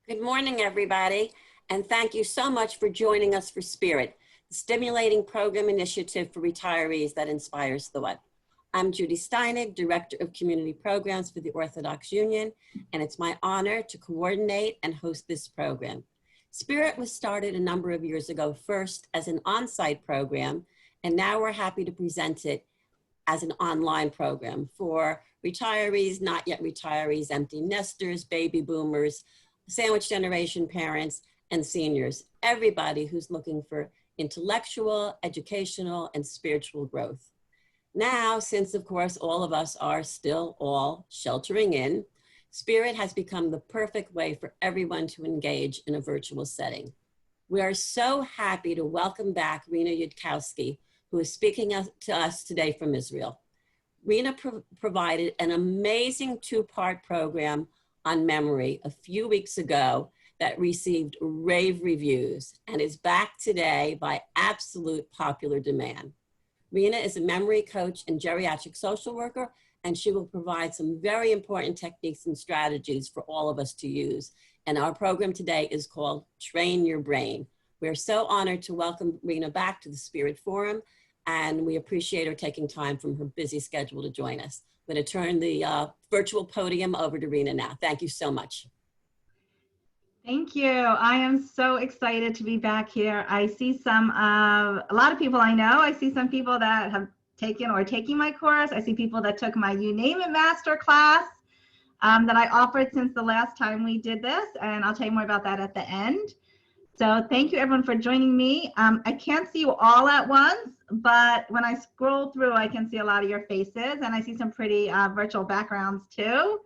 Good morning, everybody, and thank you so much for joining us for Spirit, the stimulating program initiative for retirees that inspires thought. I'm Judy Steinig, Director of Community Programs for the Orthodox Union, and it's my honor to coordinate and host this program. Spirit was started a number of years ago, first as an on-site program, and now we're happy to present it as an online program for retirees, not yet retirees, empty nesters, baby boomers, sandwich generation parents, and seniors, everybody who's looking for intellectual, educational, and spiritual growth. Now, since of course all of us are still all sheltering in, Spirit has become the perfect way for everyone to engage in a virtual setting. We are so happy to welcome back Rena Yudkowsky, who is speaking to us today from Israel. Rena provided an amazing two-part program on memory a few weeks ago that received rave reviews and is back today by absolute popular demand. Rena is a memory coach and geriatric social worker, and she will provide some very important techniques and strategies for all of us to use. And our program today is called Train Your Brain. We're so honored to welcome Rena back to the Spirit Forum, and we appreciate her taking time from her busy schedule to join us. I'm going to turn the virtual podium over to Rena now. Thank you so much. Thank you. I am so excited to be back here. I see a lot of people I know. I see some people that have taken or taking my course. I see people that took my You Name It master class that I offered since the last time we did this, and I'll tell you more about that at the end. So thank you everyone for joining me. I can't see you all at once, but when I scroll through, I can see a lot of your faces, and I see some pretty virtual backgrounds too.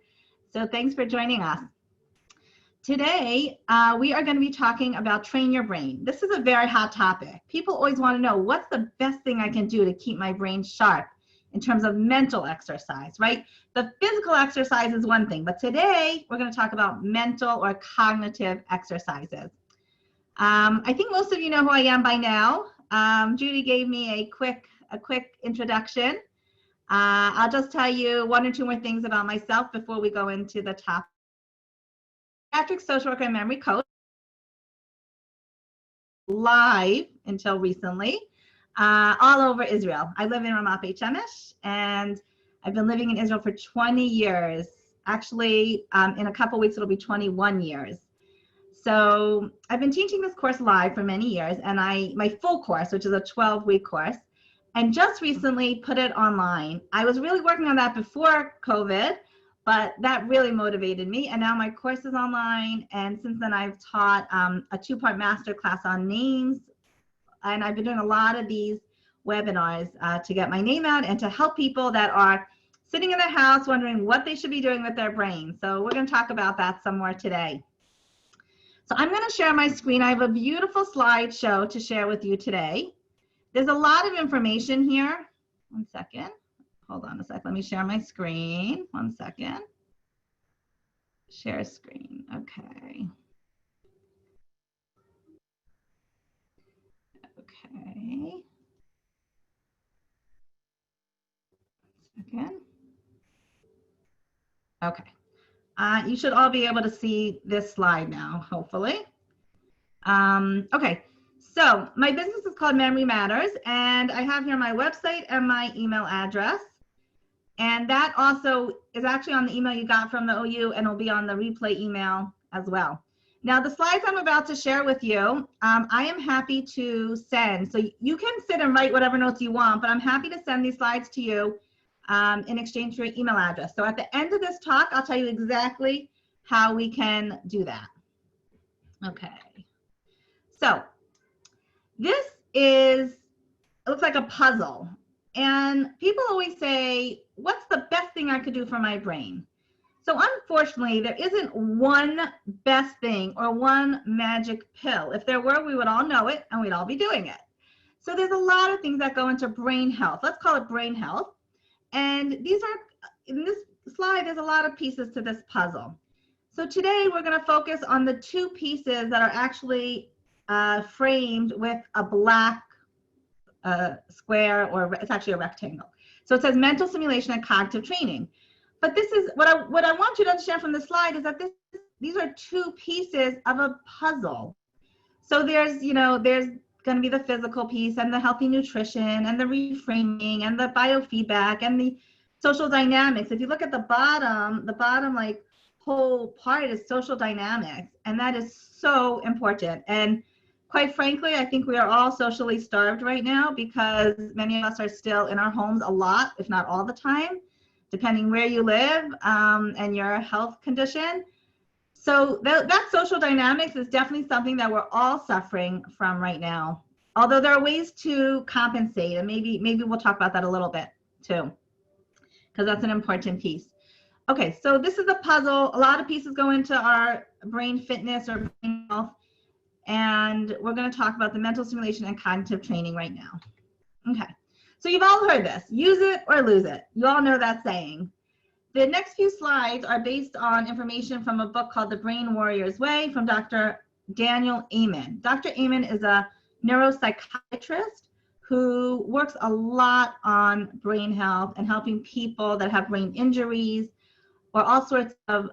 So thanks for joining us. Today, we are going to be talking about Train Your Brain. This is a very hot topic. People always want to know, what's the best thing I can do to keep my brain sharp in terms of mental exercise, right? The physical exercise is one thing, but today we're going to talk about mental or cognitive exercises. I think most of you know who I am by now. Judy gave me a quick introduction. I'll just tell you one or two more things about myself before we go into the topic. Geriatric social worker and memory coach, live until recently, all over Israel. I live in Ramat Beit Shemesh, and I've been living in Israel for 20 years. Actually, in a couple weeks, it'll be 21 years. So I've been teaching this course live for many years, and my full course, which is a 12-week course, and just recently put it online. I was really working on that before COVID, but that really motivated me, and now my course is online, and since then I've taught a two-part master class on names, and I've been doing a lot of these webinars to get my name out and to help people that are sitting in their house wondering what they should be doing with their brain. So we're going to talk about that some more today. So I'm going to share my screen. I have a beautiful slideshow to share with you today. There's a lot of information here. One second. Hold on a sec. Let me share my screen. One second. Share screen. Okay. Okay. Second. Okay. You should all be able to see this slide now, hopefully. Okay. So my business is called Memory Matters, and I have here my website and my email address. And that also is actually on the email you got from the OU, and it'll be on the replay email as well. Now, the slides I'm about to share with you, I am happy to send. So you can sit and write whatever notes you want, but I'm happy to send these slides to you in exchange for your email address. So at the end of this talk, I'll tell you exactly how we can do that. Okay. So this it looks like a puzzle. And people always say, what's the best thing I could do for my brain? So unfortunately, there isn't one best thing or one magic pill. If there were, we would all know it and we'd all be doing it. So there's a lot of things that go into brain health. Let's call it brain health. And these are, in this slide, there's a lot of pieces to this puzzle. So today we're going to focus on the two pieces that are actually framed with a black square, or it's actually a rectangle. So it says mental stimulation and cognitive training. But this is what I want you to understand from the slide is that these are two pieces of a puzzle. So there's, you know, there's going to be the physical piece and the healthy nutrition and the reframing and the biofeedback and the social dynamics. If you look at the bottom like whole part is social dynamics, and that is so important. And quite frankly, I think we are all socially starved right now because many of us are still in our homes a lot, if not all the time, depending where you live and your health condition. So that social dynamics is definitely something that we're all suffering from right now. Although there are ways to compensate, and maybe we'll talk about that a little bit too, because that's an important piece. Okay, so this is a puzzle. A lot of pieces go into our brain fitness or brain health, and we're going to talk about the mental stimulation and cognitive training right now. Okay, so you've all heard this: use it or lose it. You all know that saying. The next few slides are based on information from a book called The Brain Warrior's Way from Dr. Daniel Amen. Dr. Amen is a neuropsychiatrist who works a lot on brain health and helping people that have brain injuries or all sorts of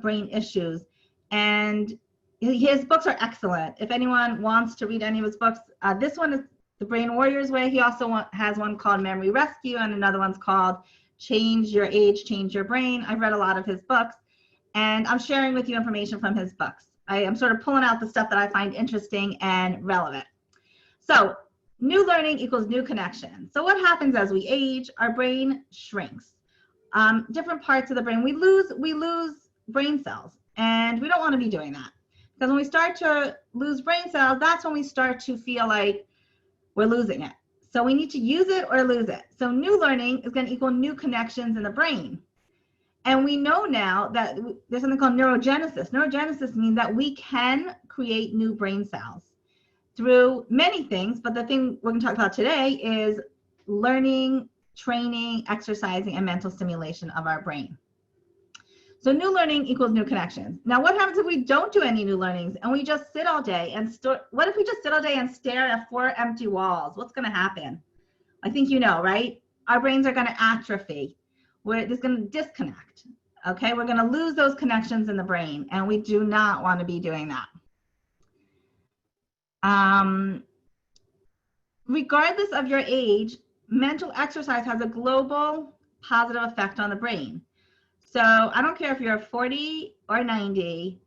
brain issues. And his books are excellent. If anyone wants to read any of his books, this one is The Brain Warrior's Way. He also has one called Memory Rescue, and another one's called Change Your Age, Change Your Brain. I've read a lot of his books, and I'm sharing with you information from his books. I am sort of pulling out the stuff that I find interesting and relevant. So new learning equals new connection. So what happens as we age? Our brain shrinks. Different parts of the brain, we lose brain cells, and we don't want to be doing that, because when we start to lose brain cells, that's when we start to feel like we're losing it. So we need to use it or lose it. So new learning is going to equal new connections in the brain. And we know now that there's something called neurogenesis. Neurogenesis means that we can create new brain cells through many things, but the thing we're going to talk about today is learning, training, exercising, and mental stimulation of our brain. So new learning equals new connections. Now, what happens if we don't do any new learnings and we just sit all day and what if we just sit all day and stare at 4 empty walls? What's going to happen? I think you know, right? Our brains are going to atrophy. We're just going to disconnect. Okay, we're going to lose those connections in the brain, and we do not want to be doing that. Regardless of your age, mental exercise has a global positive effect on the brain. So I don't care if you're 40 or 90,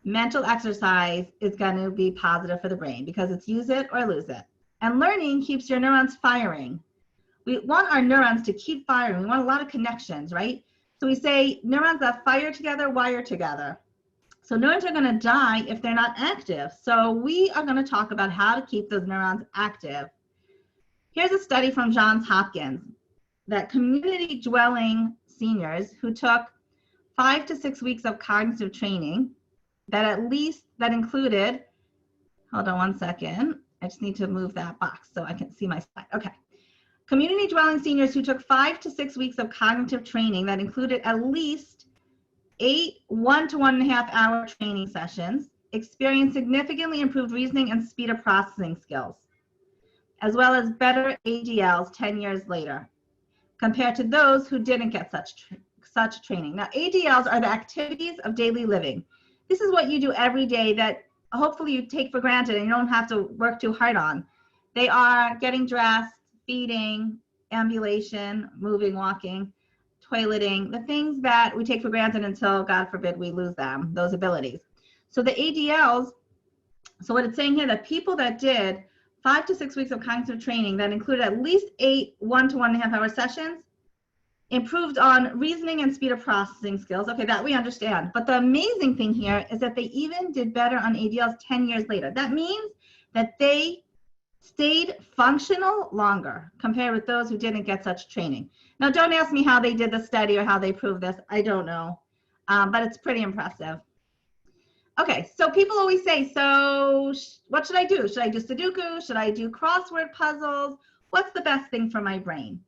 mental exercise is going to be positive for the brain because it's use it or lose it. And learning keeps your neurons firing. We want our neurons to keep firing. We want a lot of connections, right? So we say neurons that fire together, wire together. So neurons are going to die if they're not active. So we are going to talk about how to keep those neurons active. Here's a study from Johns Hopkins that community dwelling seniors who took 5 to 6 weeks of cognitive training that included, hold on one second, I just need to move that box so I can see my slide. Okay. Community dwelling seniors who took 5 to 6 weeks of cognitive training that included at least 8 1 to 1.5 hour training sessions experienced significantly improved reasoning and speed of processing skills, as well as better ADLs 10 years later, compared to those who didn't get such training. Now, ADLs are the activities of daily living. This is what you do every day that hopefully you take for granted and you don't have to work too hard on. They are getting dressed, feeding, ambulation, moving, walking, toileting, the things that we take for granted until, God forbid, we lose them, those abilities. So the ADLs, so what it's saying here, that people that did 5 to 6 weeks of cognitive training that included at least 8 1 to 1.5 hour sessions improved on reasoning and speed of processing skills. Okay, that we understand. But the amazing thing here is that they even did better on ADLs 10 years later. That means that they stayed functional longer compared with those who didn't get such training. Now, don't ask me how they did the study or how they proved this. I don't know, but it's pretty impressive. Okay, so people always say, so what should I do? Should I do Sudoku? Should I do crossword puzzles? What's the best thing for my brain?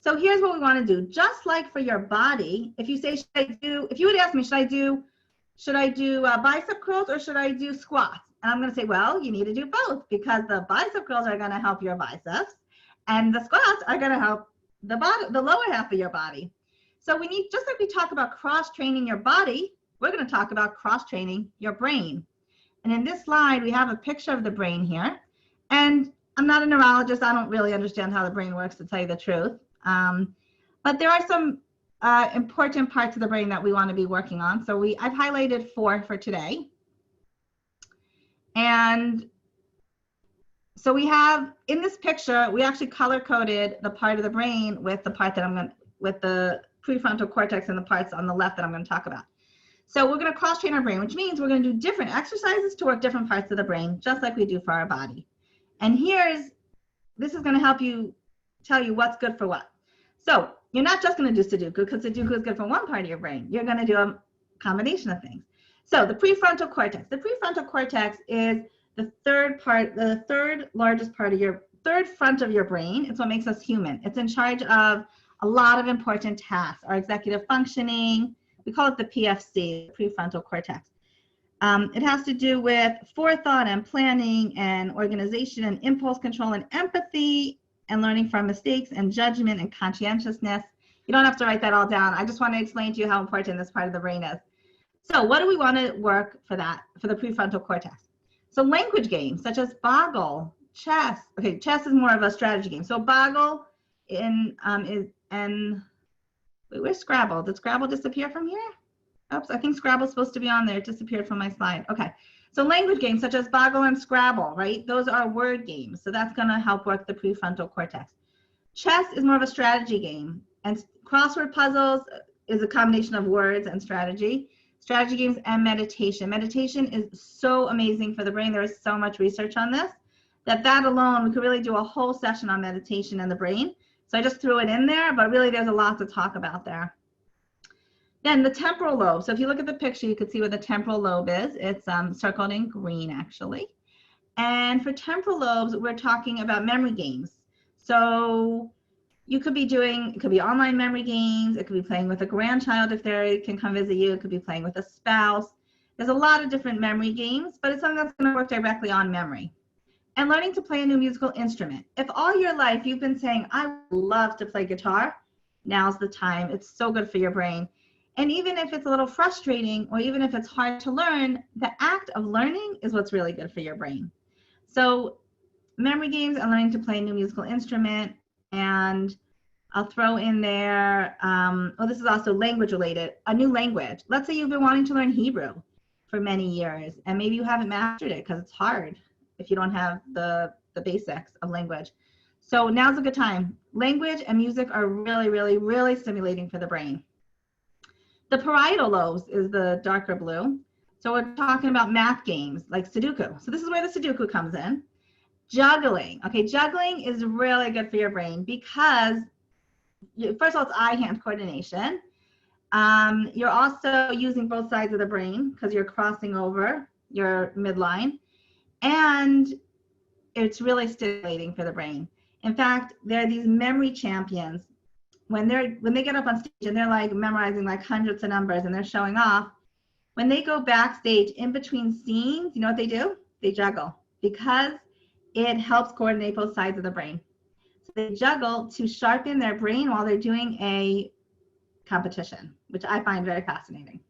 So here's what we want to do. Just like for your body, if you say, if you would ask me, should I do bicep curls or should I do squats? And I'm going to say, well, you need to do both because the bicep curls are going to help your biceps and the squats are going to help the lower half of your body. So we need, just like we talk about cross training your body, we're going to talk about cross-training your brain. And in this slide, we have a picture of the brain here. And I'm not a neurologist. I don't really understand how the brain works, to tell you the truth. But there are some important parts of the brain that we want to be working on. So I've highlighted 4 for today. And so we have, in this picture, we actually color-coded the part of the brain with the part that with the prefrontal cortex and the parts on the left that I'm going to talk about. So we're going to cross-train our brain, which means we're going to do different exercises to work different parts of the brain, just like we do for our body. And this is going to help you tell you what's good for what. So you're not just going to do Sudoku, because Sudoku is good for one part of your brain. You're going to do a combination of things. So the prefrontal cortex. The prefrontal cortex is the third largest part of third front of your brain. It's what makes us human. It's in charge of a lot of important tasks, our executive functioning. We call it the PFC, the prefrontal cortex. It has to do with forethought and planning and organization and impulse control and empathy and learning from mistakes and judgment and conscientiousness. You don't have to write that all down. I just want to explain to you how important this part of the brain is. So what do we want to work for that, for the prefrontal cortex? So language games such as Boggle, chess. Okay, chess is more of a strategy game. So Boggle where's Scrabble? Did Scrabble disappear from here? Oops, I think Scrabble's supposed to be on there. It disappeared from my slide. Okay, so language games such as Boggle and Scrabble, right? Those are word games. So that's going to help work the prefrontal cortex. Chess is more of a strategy game. And crossword puzzles is a combination of words and strategy. Strategy games and meditation. Meditation is so amazing for the brain. There is so much research on this that alone, we could really do a whole session on meditation and the brain. So I just threw it in there, but really there's a lot to talk about there. Then the temporal lobe. So if you look at the picture, you can see where the temporal lobe is. It's circled in green, actually. And for temporal lobes, we're talking about memory games. So you could be it could be online memory games. It could be playing with a grandchild if they can come visit you. It could be playing with a spouse. There's a lot of different memory games, but it's something that's going to work directly on memory. And learning to play a new musical instrument. If all your life you've been saying, I would love to play guitar, now's the time. It's so good for your brain. And even if it's a little frustrating, or even if it's hard to learn, the act of learning is what's really good for your brain. So memory games and learning to play a new musical instrument. And I'll throw in there, this is also language related, a new language. Let's say you've been wanting to learn Hebrew for many years, and maybe you haven't mastered it because it's hard if you don't have the basics of language. So now's a good time. Language and music are really, really, really stimulating for the brain. The parietal lobes is the darker blue. So we're talking about math games like Sudoku. So this is where the Sudoku comes in. Juggling. Okay, juggling is really good for your brain because, first of all, it's eye-hand coordination. You're also using both sides of the brain because you're crossing over your midline. And it's really stimulating for the brain. In fact, there are these memory champions. When they get up on stage and they're like memorizing like hundreds of numbers and they're showing off, when they go backstage in between scenes, you know what they do? They juggle because it helps coordinate both sides of the brain. So they juggle to sharpen their brain while they're doing a competition, which I find very fascinating.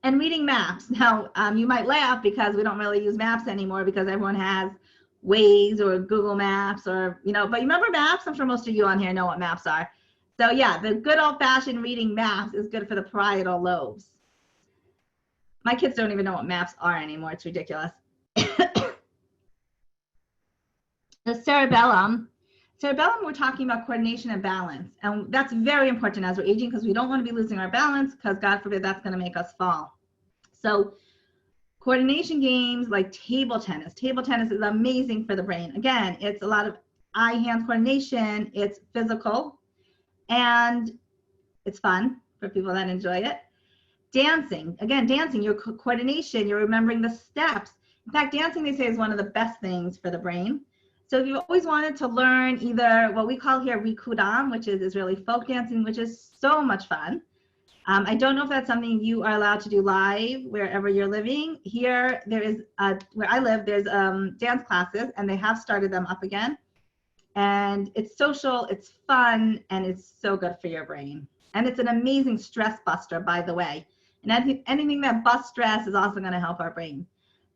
And reading maps. Now, you might laugh because we don't really use maps anymore because everyone has Waze or Google Maps or, but you remember maps? I'm sure most of you on here know what maps are. So yeah, the good old-fashioned reading maps is good for the parietal lobes. My kids don't even know what maps are anymore. It's ridiculous. The cerebellum. Cerebellum, we're talking about coordination and balance. And that's very important as we're aging because we don't want to be losing our balance because God forbid that's going to make us fall. So coordination games like table tennis. Table tennis is amazing for the brain. Again, it's a lot of eye-hand coordination. It's physical and it's fun for people that enjoy it. Dancing. Again, dancing, your coordination, you're remembering the steps. In fact, dancing, they say, is one of the best things for the brain. So if you've always wanted to learn either what we call here Rikudam, which is Israeli folk dancing, which is so much fun. I don't know if that's something you are allowed to do live wherever you're living. Here, there is, where I live, there's dance classes, and they have started them up again. And it's social, it's fun, and it's so good for your brain. And it's an amazing stress buster, by the way. And I think anything that busts stress is also going to help our brain.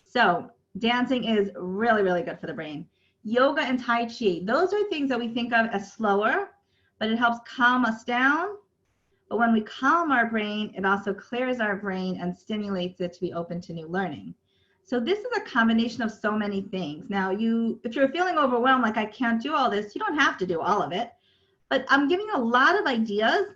So dancing is really, really good for the brain. Yoga and Tai Chi, those are things that we think of as slower, but it helps calm us down. But when we calm our brain, it also clears our brain and stimulates it to be open to new learning. So this is a combination of so many things. Now, if you're feeling overwhelmed, like I can't do all this, you don't have to do all of it. But I'm giving a lot of ideas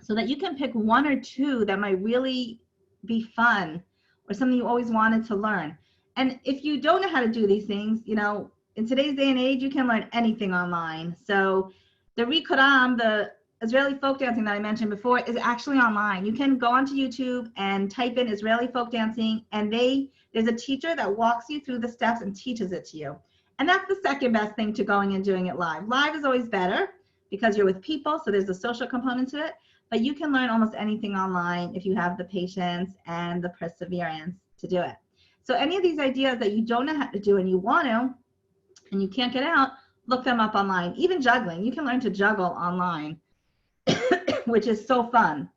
so that you can pick one or two that might really be fun or something you always wanted to learn. And if you don't know how to do these things, in today's day and age, you can learn anything online. So the Rikuram, the Israeli folk dancing that I mentioned before, is actually online. You can go onto YouTube and type in Israeli folk dancing, and there's a teacher that walks you through the steps and teaches it to you. And that's the second best thing to going and doing it live. Live is always better because you're with people, so there's a social component to it. But you can learn almost anything online if you have the patience and the perseverance to do it. So any of these ideas that you don't know how to do and you want to, and you can't get out, look them up online. Even juggling, you can learn to juggle online, which is so fun.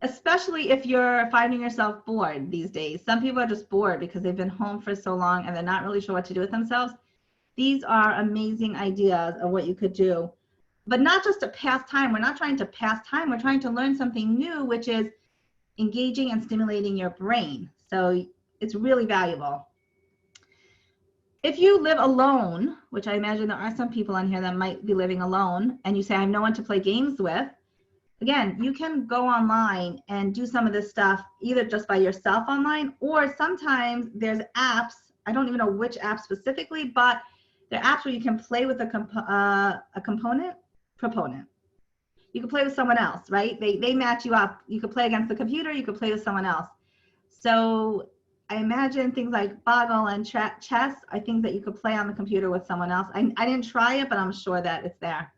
Especially if you're finding yourself bored these days. Some people are just bored because they've been home for so long and they're not really sure what to do with themselves. These are amazing ideas of what you could do, but not just to pass time. We're not trying to pass time. We're trying to learn something new, which is engaging and stimulating your brain. So it's really valuable. If you live alone, which I imagine there are some people on here that might be living alone, and you say, I have no one to play games with, again, you can go online and do some of this stuff either just by yourself online, or sometimes there's apps. I don't even know which app specifically, but there are apps where you can play with a proponent. You can play with someone else, right? They match you up. You could play against the computer. You could play with someone else. So I imagine things like Boggle and chess, I think that you could play on the computer with someone else. I didn't try it, but I'm sure that it's there.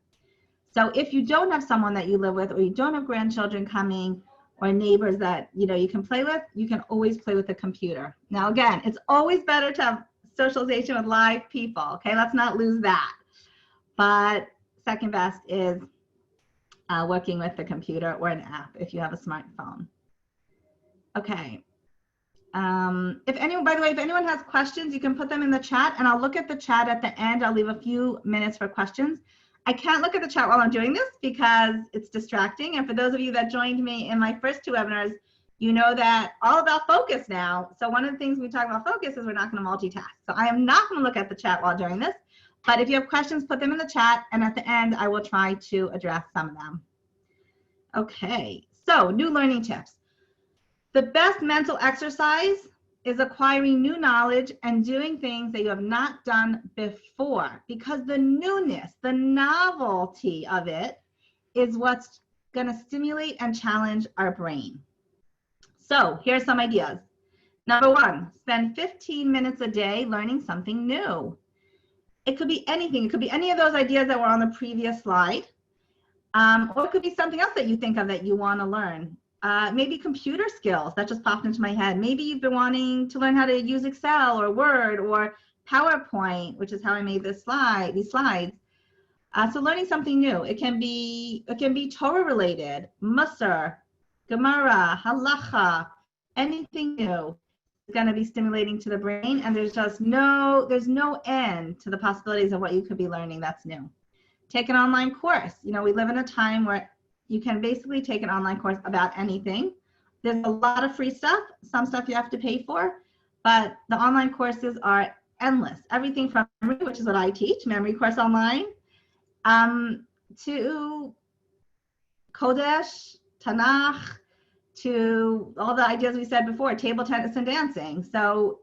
So if you don't have someone that you live with, or you don't have grandchildren coming, or neighbors that you can play with, you can always play with the computer. Now again, it's always better to have socialization with live people, okay? Let's not lose that. But second best is working with the computer or an app if you have a smartphone. Okay. By the way, if anyone has questions, you can put them in the chat, and I'll look at the chat at the end. I'll leave a few minutes for questions. I can't look at the chat while I'm doing this because it's distracting. And for those of you that joined me in my first two webinars, you know that all about focus now. So one of the things we talk about focus is we're not going to multitask. So I am not going to look at the chat while doing this. But if you have questions, put them in the chat. And at the end, I will try to address some of them. Okay, so new learning tips. The best mental exercise is acquiring new knowledge and doing things that you have not done before, because the newness, the novelty of it is what's going to stimulate and challenge our brain. So here's some ideas. Number one, spend 15 minutes a day learning something new. It could be anything. It could be any of those ideas that were on the previous slide, or it could be something else that you think of that you want to learn. Maybe computer skills, that just popped into my head. Maybe you've been wanting to learn how to use Excel or Word or PowerPoint, which is how I made these slides. So learning something new. It can be Torah related, Musar, Gemara, Halacha, anything new is going to be stimulating to the brain, and there's no end to the possibilities of what you could be learning that's new. Take an online course. We live in a time where you can basically take an online course about anything. There's a lot of free stuff, some stuff you have to pay for, but the online courses are endless. Everything from memory, which is what I teach, memory course online, to Kodesh, Tanakh, to all the ideas we said before, table tennis and dancing. So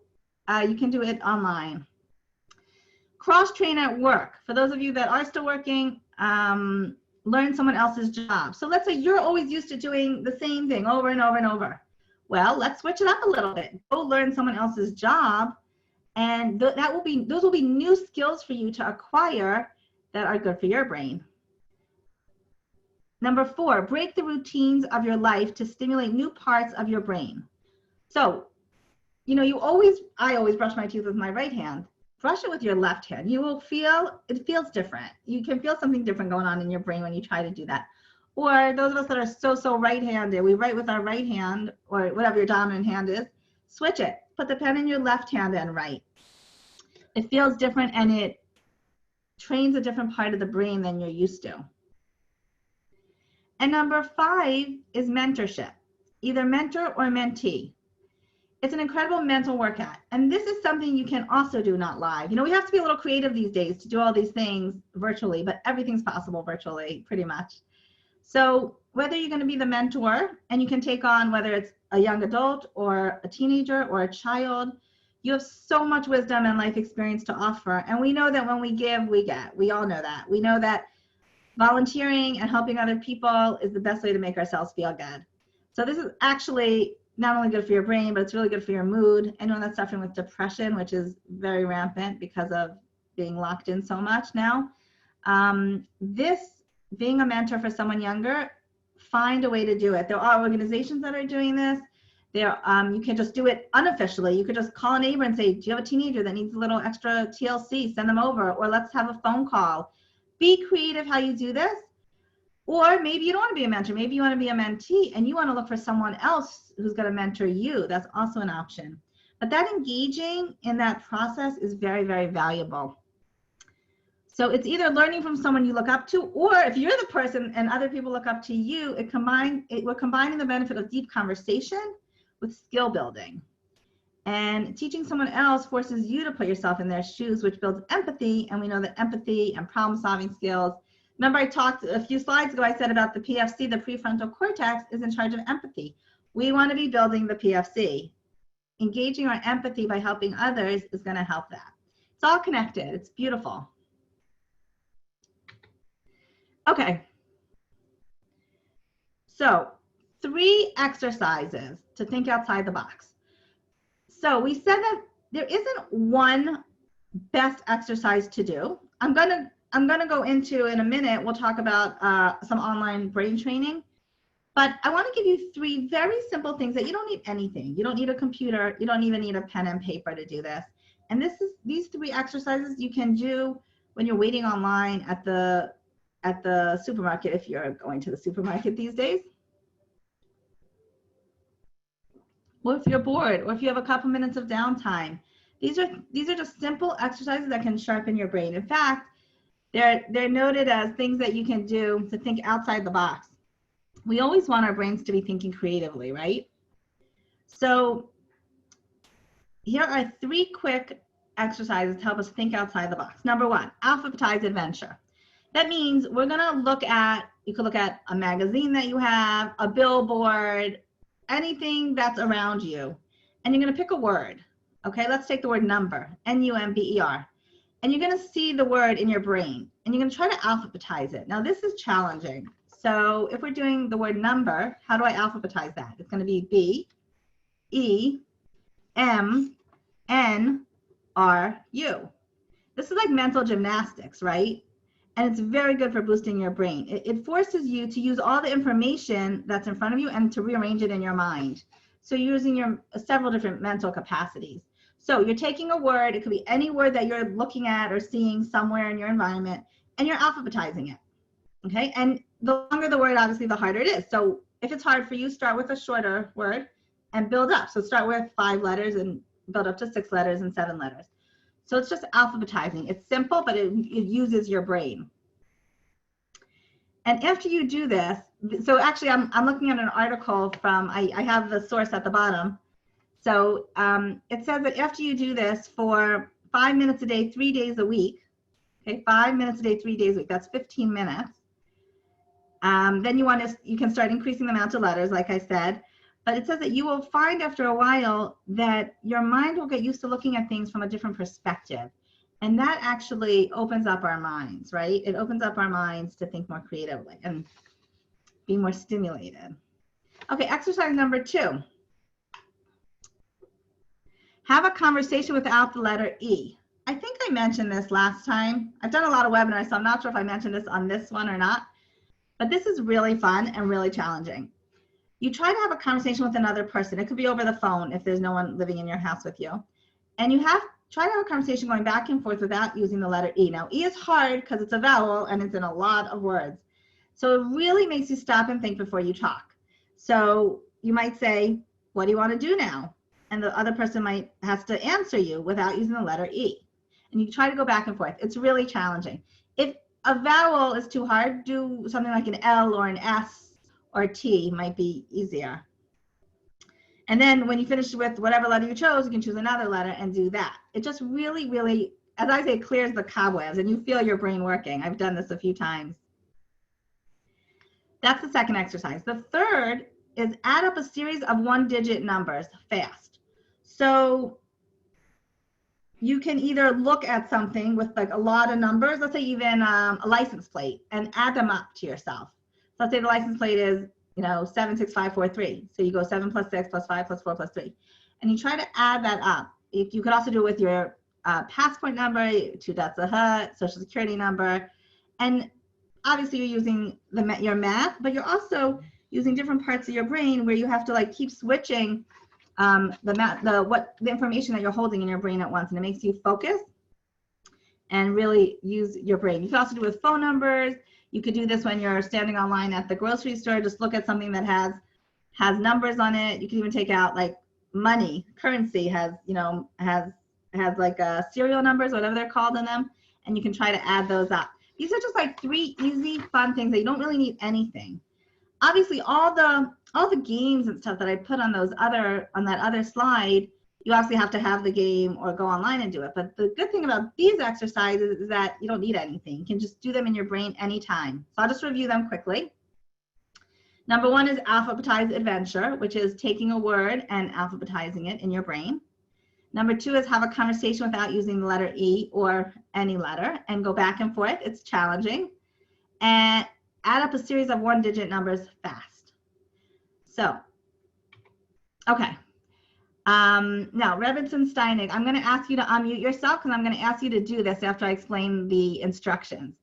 you can do it online. Cross-train at work. For those of you that are still working, learn someone else's job. So let's say you're always used to doing the same thing over and over and over. Well, let's switch it up a little bit. Go learn someone else's job, and those will be new skills for you to acquire that are good for your brain. Number 4, break the routines of your life to stimulate new parts of your brain. So, I always brush my teeth with my right hand. Brush it with your left hand. You will feel, it feels different. You can feel something different going on in your brain when you try to do that. Or those of us that are so right-handed, we write with our right hand or whatever your dominant hand is, switch it. Put the pen in your left hand and write. It feels different and it trains a different part of the brain than you're used to. And number 5 is mentorship, either mentor or mentee. It's an incredible mental workout. And this is something you can also do not live. You know, we have to be a little creative these days to do all these things virtually, but everything's possible virtually, pretty much. So whether you're going to be the mentor and you can take on whether it's a young adult or a teenager or a child, you have so much wisdom and life experience to offer. And we know that when we give, we get. We all know that. We know that volunteering and helping other people is the best way to make ourselves feel good. So this is actually not only good for your brain, but it's really good for your mood. Anyone that's suffering with depression, which is very rampant because of being locked in so much now. Being a mentor for someone younger, find a way to do it. There are organizations that are doing this. You can just do it unofficially. You could just call a neighbor and say, do you have a teenager that needs a little extra TLC? Send them over, or let's have a phone call. Be creative how you do this. Or maybe you don't want to be a mentor. Maybe you want to be a mentee and you want to look for someone else who's going to mentor you. That's also an option. But that engaging in that process is very, very valuable. So it's either learning from someone you look up to, or if you're the person and other people look up to you, we're combining the benefit of deep conversation with skill building. And teaching someone else forces you to put yourself in their shoes, which builds empathy. And we know that empathy and problem-solving skills. Remember I talked a few slides ago, I said about the PFC, the prefrontal cortex is in charge of empathy. We want to be building the PFC. Engaging our empathy by helping others is going to help that. It's all connected. It's beautiful. Okay. So 3 exercises to think outside the box. So we said that there isn't one best exercise to do. I'm gonna go into, in a minute, we'll talk about some online brain training. But I want to give you 3 very simple things that you don't need anything. You don't need a computer. You don't even need a pen and paper to do this. And these 3 exercises you can do when you're waiting online at the supermarket, if you're going to the supermarket these days. Or if you're bored, or if you have a couple minutes of downtime. These are just simple exercises that can sharpen your brain. In fact, they're noted as things that you can do to think outside the box. We always want our brains to be thinking creatively, right? So here are 3 quick exercises to help us think outside the box. Number 1, alphabetize adventure. That means we're gonna you could look at a magazine that you have, a billboard, anything that's around you, and you're gonna pick a word. Okay, let's take the word number, N-U-M-B-E-R. And you're gonna see the word in your brain, and you're gonna try to alphabetize it. Now this is challenging. So if we're doing the word number, how do I alphabetize that? It's gonna be B, E, M, N, R, U. This is like mental gymnastics, right? And it's very good for boosting your brain. It forces you to use all the information that's in front of you and to rearrange it in your mind. So you're using your several different mental capacities. So you're taking a word, it could be any word that you're looking at or seeing somewhere in your environment, and you're alphabetizing it, okay? And the longer the word, obviously, the harder it is. So if it's hard for you, start with a shorter word and build up. So start with 5 letters and build up to 6 letters and 7 letters. So it's just alphabetizing. It's simple, but it uses your brain. And after you do this, so actually I'm looking at an article from, I have the source at the bottom. So it says that after you do this for 5 minutes a day, 3 days a week, okay, 5 minutes a day, 3 days a week, that's 15 minutes. Then you can start increasing the amount of letters, like I said. But it says that you will find after a while that your mind will get used to looking at things from a different perspective. And that actually opens up our minds, right? It opens up our minds to think more creatively and be more stimulated. Okay, exercise number 2. Have a conversation without the letter E. I think I mentioned this last time. I've done a lot of webinars, so I'm not sure if I mentioned this on this one or not. But this is really fun and really challenging. You try to have a conversation with another person. It could be over the phone if there's no one living in your house with you. And you try to have a conversation going back and forth without using the letter E. Now, E is hard because it's a vowel and it's in a lot of words. So it really makes you stop and think before you talk. So you might say, what do you want to do now? And the other person might has to answer you without using the letter E. And you try to go back and forth. It's really challenging. If a vowel is too hard, do something like an L or an S or T might be easier. And then when you finish with whatever letter you chose, you can choose another letter and do that. It just really, really, as I say, clears the cobwebs and you feel your brain working. I've done this a few times. That's the second exercise. The third is add up a series of one-digit numbers fast. So you can either look at something with like a lot of numbers, let's say even a license plate, and add them up to yourself. So let's say the license plate is 76543. So you go 7 plus 6 plus 5 plus 4 plus 3. And you try to add that up. You could also do it with your passport number, 2 dots of HUD, social security number. And obviously you're using your math, but you're also using different parts of your brain where you have to like keep switching the information that you're holding in your brain at once. And it makes you focus and really use your brain. You can also do it with phone numbers. You could do this when you're standing online at the grocery store. Just look at something that has numbers on it. You can even take out like money, currency has like serial numbers, whatever they're called in them, and you can try to add those up. These are just like 3 easy, fun things that you don't really need anything. Obviously, all the games and stuff that I put on that other slide, you obviously have to have the game or go online and do it. But the good thing about these exercises is that you don't need anything. You can just do them in your brain anytime. So I'll just review them quickly. Number 1 is alphabetize adventure, which is taking a word and alphabetizing it in your brain. Number 2 is have a conversation without using the letter E or any letter and go back and forth. It's challenging. And add up a series of one-digit numbers fast. So, okay. Now, Revinson Steinig, I'm going to ask you to unmute yourself because I'm going to ask you to do this after I explain the instructions.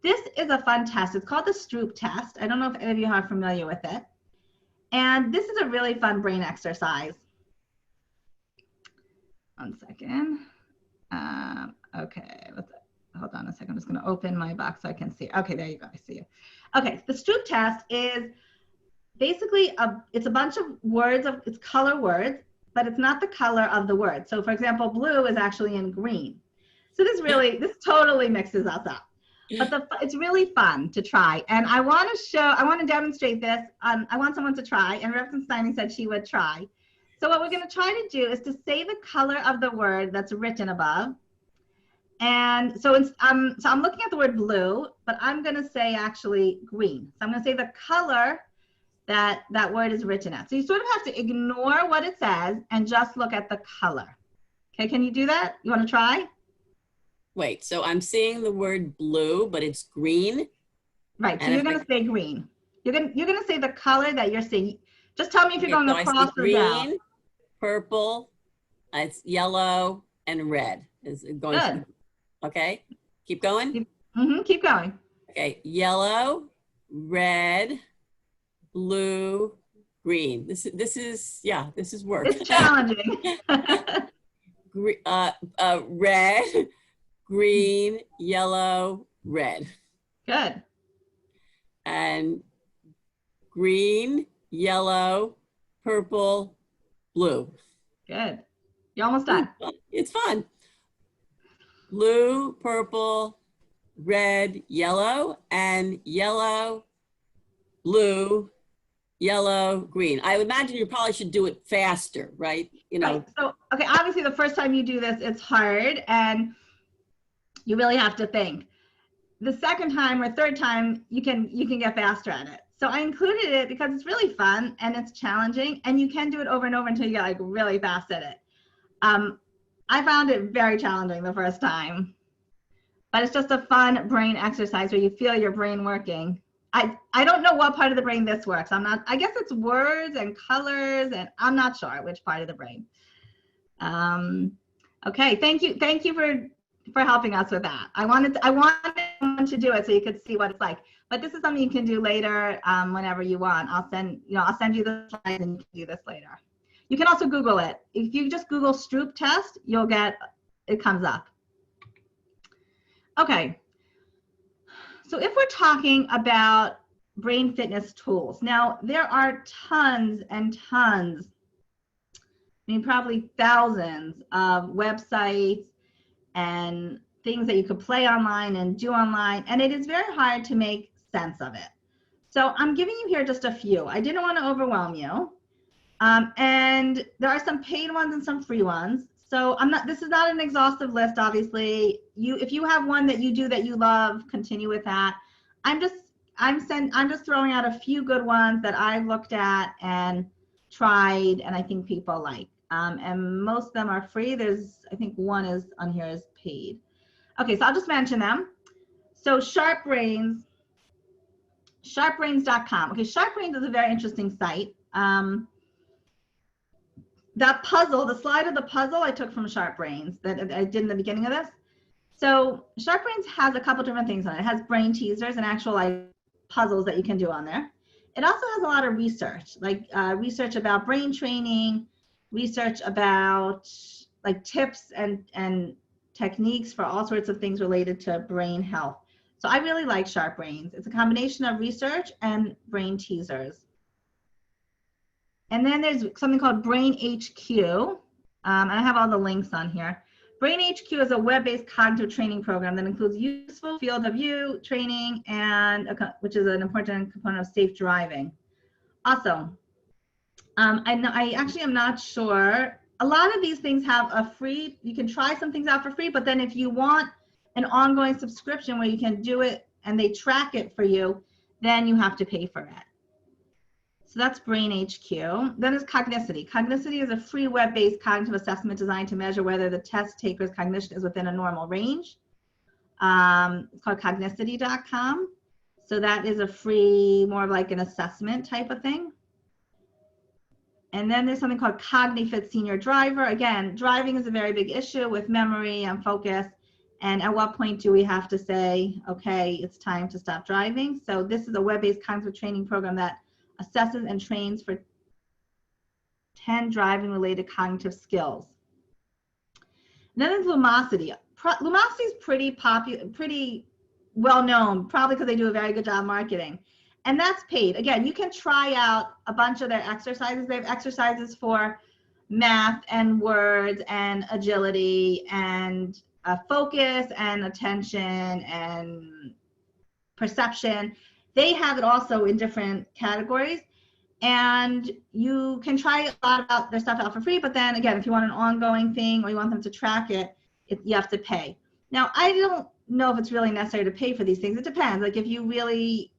This is a fun test. It's called the Stroop test. I don't know if any of you are familiar with it. And this is a really fun brain exercise. One second. Okay, hold on a second. I'm just going to open my box so I can see. Okay, there you go. I see you. Okay, the Stroop test is basically it's a bunch of words, it's color words, but it's not the color of the word. So for example, blue is actually in green. So this totally mixes us up. But it's really fun to try. And I want to demonstrate this. I want someone to try, and Reverend Steining said she would try. So what we're going to try to do is to say the color of the word that's written above. And so I'm looking at the word blue, but I'm going to say actually green. So I'm going to say the color that word is written at. So you sort of have to ignore what it says and just look at the color. Okay, can you do that? You want to try? Wait, so I'm seeing the word blue, but it's green? Right, so you're going to say green. You're going to say the color that you're seeing. Just tell me if you're going across or down. Green, purple, it's yellow, and red. Is it going Good. Okay, keep going. Keep going. Okay, yellow, red, blue, green. This is work. It's challenging. Red, green, yellow, red. Good. And green, yellow, purple, blue. Good. You're almost done. It's fun. Blue, purple, red, yellow, and yellow, blue, yellow, green. I would imagine you probably should do it faster, right? Right. So, okay, obviously the first time you do this, it's hard and you really have to think. The second time or third time, you can get faster at it. So I included it because it's really fun and it's challenging and you can do it over and over until you get like really fast at it. I found it very challenging the first time, but it's just a fun brain exercise where you feel your brain working. I don't know what part of the brain this works. I guess it's words and colors and I'm not sure which part of the brain. Okay, thank you for helping us with that. I wanted to do it so you could see what it's like. But this is something you can do later whenever you want. I'll send you the slides and you can do this later. You can also Google it. If you just Google Stroop test, it comes up. Okay. So if we're talking about brain fitness tools. Now, there are tons and tons, I mean, probably thousands of websites and things that you could play online and do online, and it is very hard to make sense of it. So I'm giving you here just a few. I didn't want to overwhelm you. And there are some paid ones and some free ones. So this is not an exhaustive list, obviously. If you have one that you do that you love, continue with that. I'm just throwing out a few good ones that I've looked at and tried and I think people like. And most of them are free. I think one is on here is paid. Okay, so I'll just mention them. So SharpBrains, sharpbrains.com. Okay, SharpBrains is a very interesting site. That puzzle, the slide of the puzzle I took from SharpBrains that I did in the beginning of this. So SharpBrains has a couple different things on it. It has brain teasers and actual like puzzles that you can do on there. It also has a lot of research, like research about brain training, research about like tips and techniques for all sorts of things related to brain health. So I really like SharpBrains. It's a combination of research and brain teasers. And then there's something called Brain HQ. I have all the links on here. Brain HQ is a web-based cognitive training program that includes useful field of view training, which is an important component of safe driving. Also, I actually am not sure. A lot of these things have a free, you can try some things out for free, but then if you want an ongoing subscription where you can do it and they track it for you, then you have to pay for it. So that's Brain HQ. Then there's Cognicity. Cognicity is a free web-based cognitive assessment designed to measure whether the test taker's cognition is within a normal range. It's called cognicity.com. So that is a free, more of like an assessment type of thing. And then there's something called CogniFit Senior Driver. Again, driving is a very big issue with memory and focus. And at what point do we have to say, okay, it's time to stop driving? So this is a web-based cognitive training program that assesses and trains for 10 driving-related cognitive skills. And then there's Lumosity. Lumosity is pretty popular, pretty well-known, probably because they do a very good job marketing. And that's paid. Again, you can try out a bunch of their exercises. They have exercises for math and words and agility and focus and attention and perception. They have it also in different categories, and you can try a lot about their stuff out for free, but then again, if you want an ongoing thing or you want them to track it, you have to pay. Now, I don't know if it's really necessary to pay for these things. It depends. Like if you really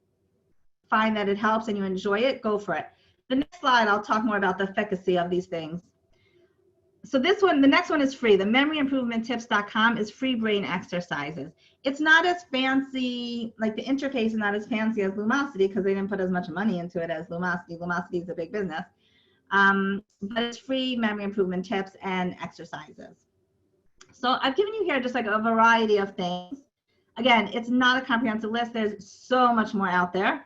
find that it helps and you enjoy it, go for it. The next slide, I'll talk more about the efficacy of these things. So this one, the next one is free. The memoryimprovementtips.com is free brain exercises. It's not as fancy, like the interface is not as fancy as Lumosity because they didn't put as much money into it as Lumosity. Lumosity is a big business. But it's free memory improvement tips and exercises. So I've given you here just like a variety of things. Again, it's not a comprehensive list. There's so much more out there.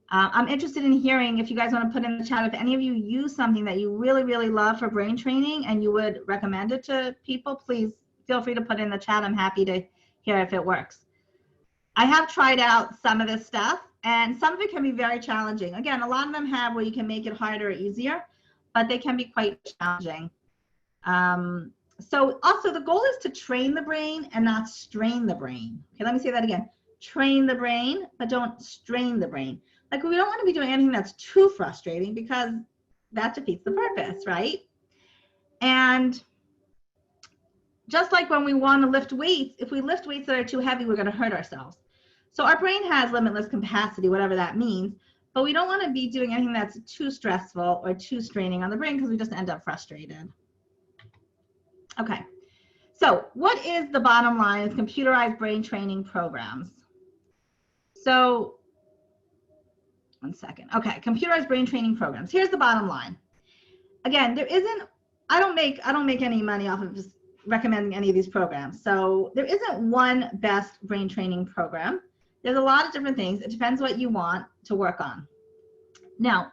I'm interested in hearing if you guys want to put in the chat, if any of you use something that you really, really love for brain training and you would recommend it to people, please feel free to put in the chat. I'm happy to hear if it works. I have tried out some of this stuff and some of it can be very challenging. Again, a lot of them have where you can make it harder or easier, but they can be quite challenging. So also the goal is to train the brain and not strain the brain. Okay, let me say that again. Train the brain, but don't strain the brain. Like we don't want to be doing anything that's too frustrating because that defeats the purpose, right? And just like when we want to lift weights, if we lift weights that are too heavy, we're going to hurt ourselves. So our brain has limitless capacity, whatever that means, but we don't want to be doing anything that's too stressful or too straining on the brain because we just end up frustrated. Okay, so what is the bottom line of computerized brain training programs? So one second. Okay, computerized brain training programs. Here's the bottom line. Again, there isn't, I don't make any money off of just recommending any of these programs. So there isn't one best brain training program. There's a lot of different things. It depends what you want to work on. Now,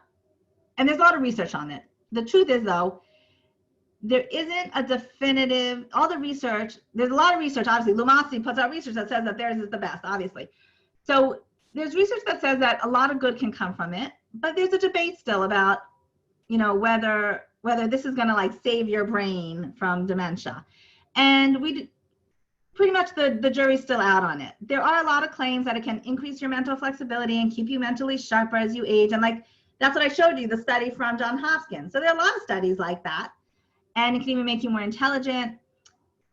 and there's a lot of research on it. The truth is though, there isn't a definitive, all the research, there's a lot of research, obviously. Lumosity puts out research that says that theirs is the best, obviously. So there's research that says that a lot of good can come from it, but there's a debate still about, you know, whether this is going to like save your brain from dementia. And pretty much the jury's still out on it. There are a lot of claims that it can increase your mental flexibility and keep you mentally sharper as you age. And like, that's what I showed you, the study from Johns Hopkins. So there are a lot of studies like that. And it can even make you more intelligent.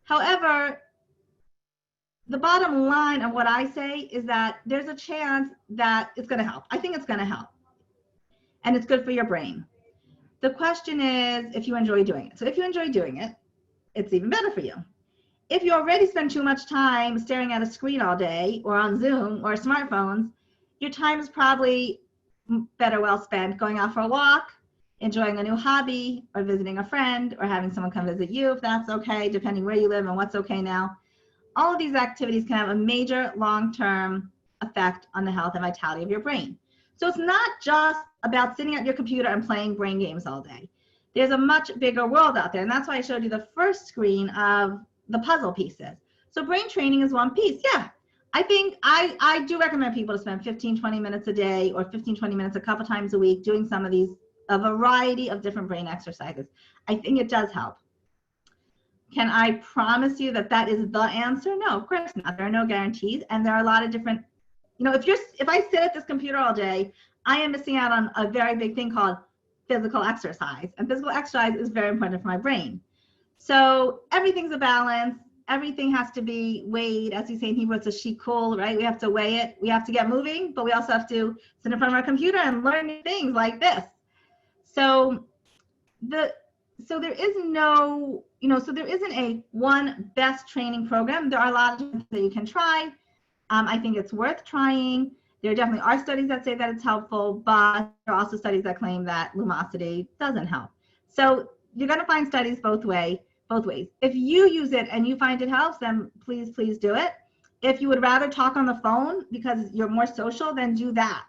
However, the bottom line of what I say is that there's a chance that it's going to help. I think it's going to help. And it's good for your brain. The question is if you enjoy doing it. So if you enjoy doing it, it's even better for you. If you already spend too much time staring at a screen all day or on Zoom or smartphones, your time is probably better well spent going out for a walk, enjoying a new hobby, or visiting a friend, or having someone come visit you if that's okay, depending where you live and what's okay now. All of these activities can have a major long-term effect on the health and vitality of your brain. So it's not just about sitting at your computer and playing brain games all day. There's a much bigger world out there, and that's why I showed you the first screen of the puzzle pieces. So brain training is one piece. Yeah, I think I do recommend people to spend 15, 20 minutes a day or 15, 20 minutes a couple times a week doing some of these, a variety of different brain exercises. I think it does help. Can I promise you that that is the answer? No, of course not. There are no guarantees. And there are a lot of different, you know, if I sit at this computer all day, I am missing out on a very big thing called physical exercise. And physical exercise is very important for my brain. So everything's a balance. Everything has to be weighed. As we say in Hebrew, it's a shikul, right? We have to weigh it. We have to get moving, but we also have to sit in front of our computer and learn new things like this. So there is no, you know, so there isn't a one best training program. There are a lot of things that you can try. I think it's worth trying. There definitely are studies that say that it's helpful, but there are also studies that claim that Lumosity doesn't help. So you're going to find studies both ways. If you use it and you find it helps, then please do it. If you would rather talk on the phone because you're more social, then do that.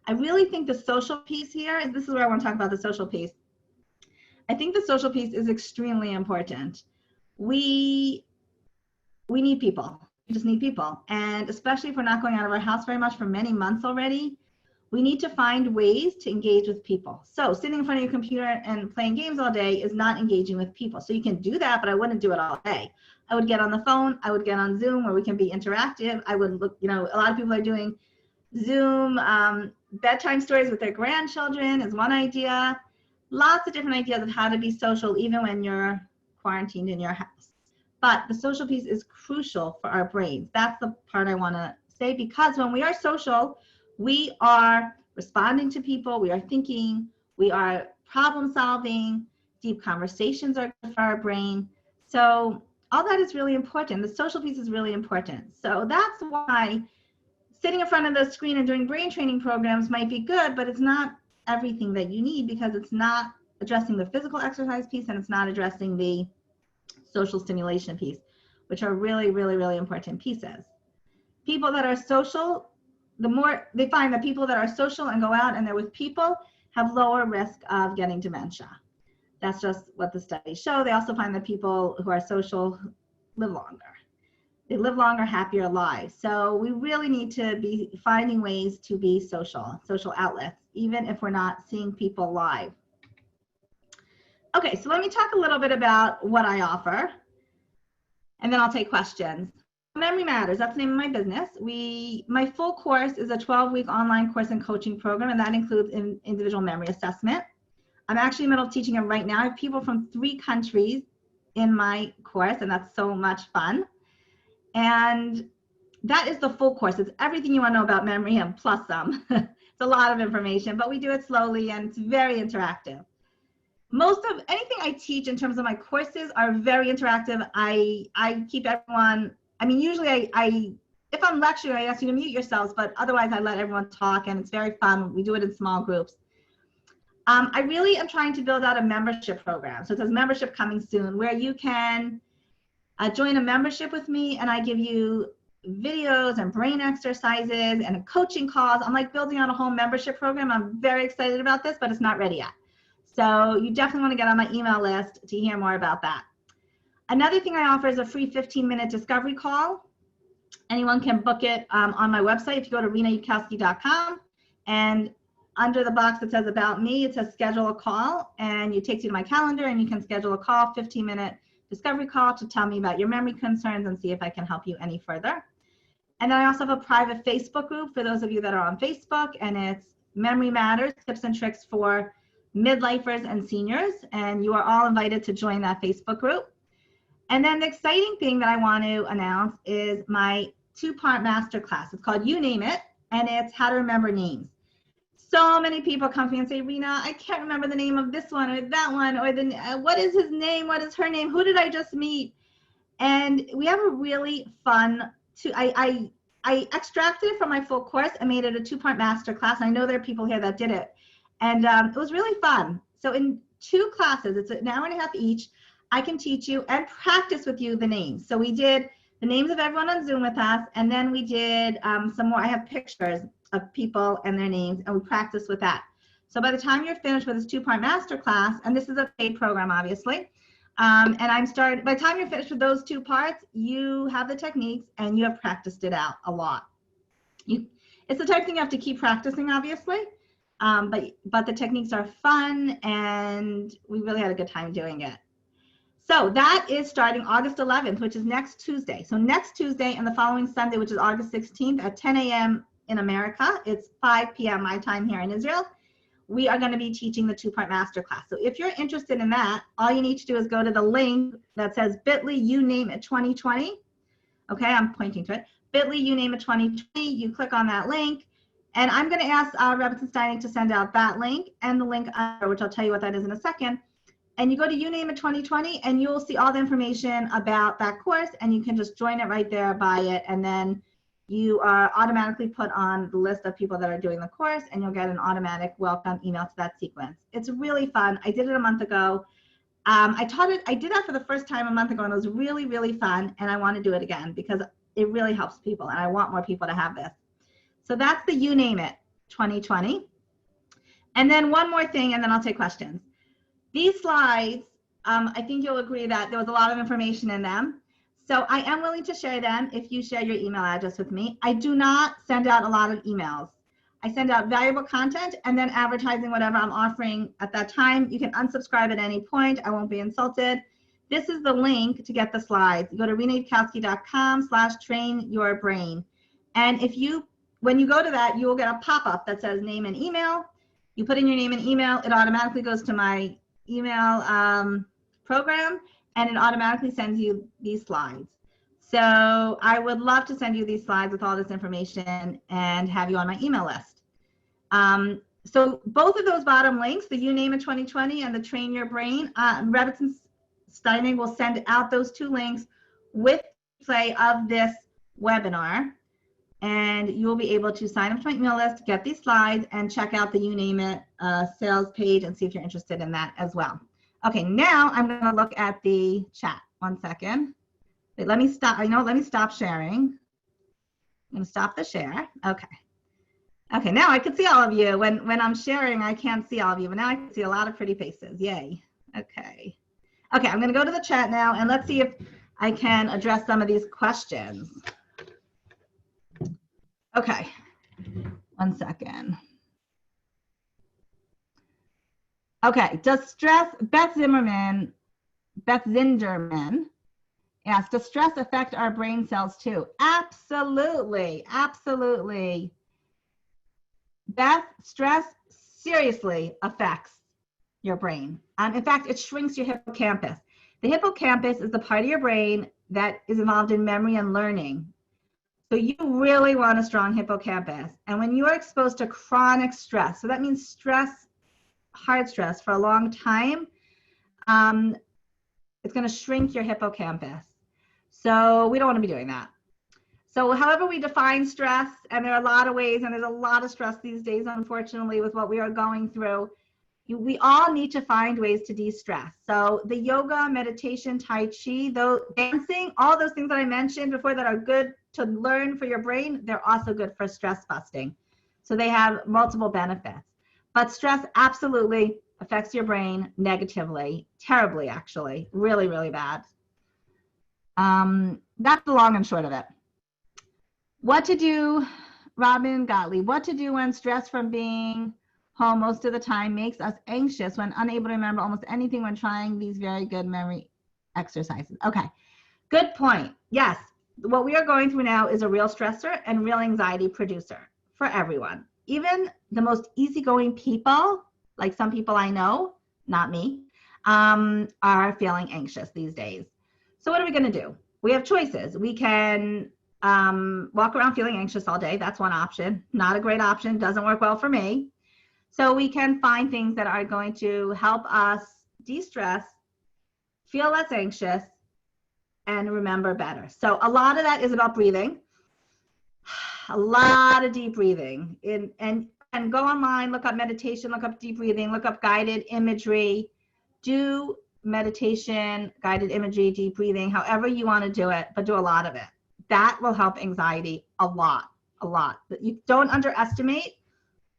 I really think the social piece here, this is where I want to talk about the social piece. I think the social piece is extremely important. We need people. We just need people. And especially if we're not going out of our house very much for many months already, we need to find ways to engage with people. So sitting in front of your computer and playing games all day is not engaging with people. So you can do that, but I wouldn't do it all day. I would get on the phone. I would get on Zoom where we can be interactive. I would look, you know, a lot of people are doing Zoom bedtime stories with their grandchildren is one idea. Lots of different ideas of how to be social even when you're quarantined in your house. But the social piece is crucial for our brains. That's the part I want to say, because when we are social, we are responding to people, we are thinking, we are problem solving, deep conversations are good for our brain. So all that is really important. The social piece is really important. So that's why sitting in front of the screen and doing brain training programs might be good, but it's not everything that you need because it's not addressing the physical exercise piece and it's not addressing the social stimulation piece, which are really, really, really important pieces. People that are social, the more they find that people that are social and go out and they're with people have lower risk of getting dementia. That's just what the studies show. They also find that people who are social live longer. They live longer, happier lives. So we really need to be finding ways to be social outlets, even if we're not seeing people live. Okay, so let me talk a little bit about what I offer, and then I'll take questions. Memory Matters, that's the name of my business. My full course is a 12-week online course and coaching program, and that includes individual memory assessment. I'm actually in the middle of teaching it right now. I have people from 3 countries in my course, and that's so much fun. And that is the full course. It's everything you want to know about memory and plus some. It's a lot of information, but we do it slowly and it's very interactive. Most of anything I teach in terms of my courses are very interactive. I keep everyone, I mean, usually if I'm lecturing, I ask you to mute yourselves, but otherwise I let everyone talk and it's very fun. We do it in small groups. I really am trying to build out a membership program. So it says membership coming soon, where you can join a membership with me and I give you videos and brain exercises and coaching calls. I'm like building out a whole membership program. I'm very excited about this, but it's not ready yet. So you definitely want to get on my email list to hear more about that. Another thing I offer is a free 15-minute discovery call. Anyone can book it on my website. If you go to renayukowski.com, and under the box that says about me, it says schedule a call, and it takes you to my calendar, and you can schedule a call, 15-minute discovery call, to tell me about your memory concerns and see if I can help you any further. And then I also have a private Facebook group for those of you that are on Facebook, and it's Memory Matters, Tips and Tricks for Midlifers and Seniors, and you are all invited to join that Facebook group. And then the exciting thing that I want to announce is my 2-part masterclass. It's called You Name It, and it's how to remember names. So many people come to me and say, Rena, I can't remember the name of this one or that one, or what is his name? What is her name? Who did I just meet? And we have a really fun, I extracted it from my full course and made it a 2-part masterclass. I know there are people here that did it. And it was really fun. So in 2 classes, it's an hour and a half each, I can teach you and practice with you the names. So we did the names of everyone on Zoom with us, and then we did some more. I have pictures of people and their names, and we practiced with that. So by the time you're finished with this 2-part masterclass, and this is a paid program, obviously, by the time you're finished with those 2 parts, you have the techniques and you have practiced it out a lot. It's the type of thing you have to keep practicing, obviously, but the techniques are fun, and we really had a good time doing it. So that is starting August 11th, which is next Tuesday. So next Tuesday and the following Sunday, which is August 16th at 10 a.m. in America, it's 5 p.m. my time here in Israel, we are going to be teaching the 2-part masterclass. So if you're interested in that, all you need to do is go to the link that says bit.ly, you name it 2020. Okay, I'm pointing to it. bit.ly, you name it 2020. You click on that link, and I'm going to ask Rebbetzin Steinig to send out that link and the link under, which I'll tell you what that is in a second. And you go to You Name It 2020, and you'll see all the information about that course, and you can just join it right there, buy it, and then you are automatically put on the list of people that are doing the course, and you'll get an automatic welcome email to that sequence. It's really fun. I did it a month ago. I did that for the first time a month ago, and it was really, really fun, and I want to do it again because it really helps people, and I want more people to have this. So that's the You Name It 2020. And then one more thing, and then I'll take questions. These slides, I think you'll agree that there was a lot of information in them. So I am willing to share them if you share your email address with me. I do not send out a lot of emails. I send out valuable content and then advertising whatever I'm offering at that time. You can unsubscribe at any point. I won't be insulted. This is the link to get the slides. You go to renayukowski.com/trainyourbrain. And when you go to that, you will get a pop-up that says name and email. You put in your name and email, it automatically goes to my email program, and it automatically sends you these slides. So I would love to send you these slides with all this information and have you on my email list. So both of those bottom links, the You Name It 2020 and the Train Your Brain, Rebbetzin Steinig will send out those 2 links with play of this webinar, and you'll be able to sign up to my email list, get these slides, and check out the You Name It sales page and see if you're interested in that as well. Okay, now I'm going to look at the chat. 1 second. Wait, let me stop. Let me stop sharing. I'm going to stop the share. Okay. Okay, now I can see all of you. When I'm sharing, I can't see all of you, but now I can see a lot of pretty faces. Yay. Okay. Okay, I'm going to go to the chat now, and let's see if I can address some of these questions. Okay, 1 second. Okay, Beth Zinderman asks, does stress affect our brain cells too? Absolutely, absolutely. Beth, stress seriously affects your brain. In fact, it shrinks your hippocampus. The hippocampus is the part of your brain that is involved in memory and learning. So you really want a strong hippocampus. And when you are exposed to chronic stress, so that means stress, hard stress for a long time, it's going to shrink your hippocampus. So we don't want to be doing that. So however we define stress, and there are a lot of ways, and there's a lot of stress these days, unfortunately, with what we are going through, we all need to find ways to de-stress. So the yoga, meditation, Tai Chi, dancing, all those things that I mentioned before that are good to learn for your brain, they're also good for stress busting. So they have multiple benefits. But stress absolutely affects your brain negatively, terribly actually, really, really bad. That's the long and short of it. What to do, Robin Gottlieb, what to do when stress from being home most of the time makes us anxious when unable to remember almost anything when trying these very good memory exercises. Okay, good point. Yes, what we are going through now is a real stressor and real anxiety producer for everyone. Even the most easygoing people, like some people I know, not me, are feeling anxious these days. So what are we going to do? We have choices. We can walk around feeling anxious all day. That's one option. Not a great option. Doesn't work well for me. So we can find things that are going to help us de-stress, feel less anxious, and remember better. So a lot of that is about breathing. A lot of deep breathing. And go online, look up meditation, look up deep breathing, look up guided imagery. Do meditation, guided imagery, deep breathing, however you want to do it, but do a lot of it. That will help anxiety a lot, a lot. You don't underestimate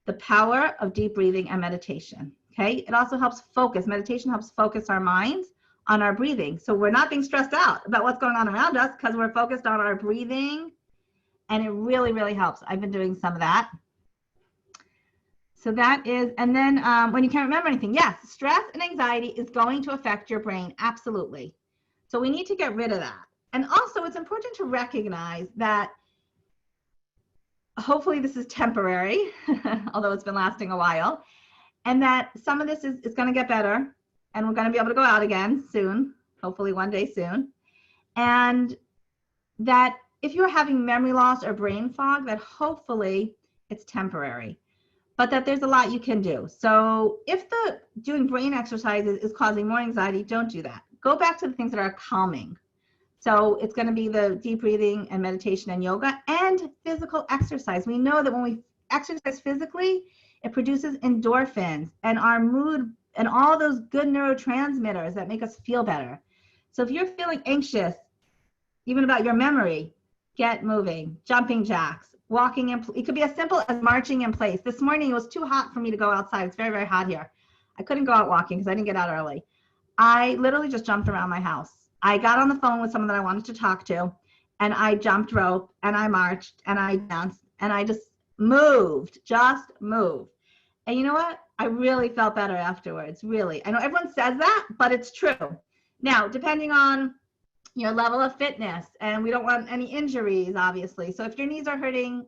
the power of deep breathing and meditation, okay? It also helps focus. Meditation helps focus our minds on our breathing. So we're not being stressed out about what's going on around us because we're focused on our breathing, and it really, really helps. I've been doing some of that. So that is, and then when you can't remember anything, yes, stress and anxiety is going to affect your brain, absolutely. So we need to get rid of that. And also it's important to recognize that hopefully this is temporary, although it's been lasting a while, and that some of this is going to get better, and we're going to be able to go out again soon, hopefully one day soon. And that if you're having memory loss or brain fog, that hopefully it's temporary, but that there's a lot you can do. So if the doing brain exercises is causing more anxiety, don't do that. Go back to the things that are calming. So it's going to be the deep breathing and meditation and yoga and physical exercise. We know that when we exercise physically, it produces endorphins and our mood and all those good neurotransmitters that make us feel better. So if you're feeling anxious, even about your memory, get moving, jumping jacks, walking in. It could be as simple as marching in place. This morning, it was too hot for me to go outside. It's very, very hot here. I couldn't go out walking because I didn't get out early. I literally just jumped around my house. I got on the phone with someone that I wanted to talk to, and I jumped rope, and I marched, and I danced, and I just moved. And you know what? I really felt better afterwards, really. I know everyone says that, but it's true. Now, depending on your level of fitness, and we don't want any injuries, obviously. So if your knees are hurting,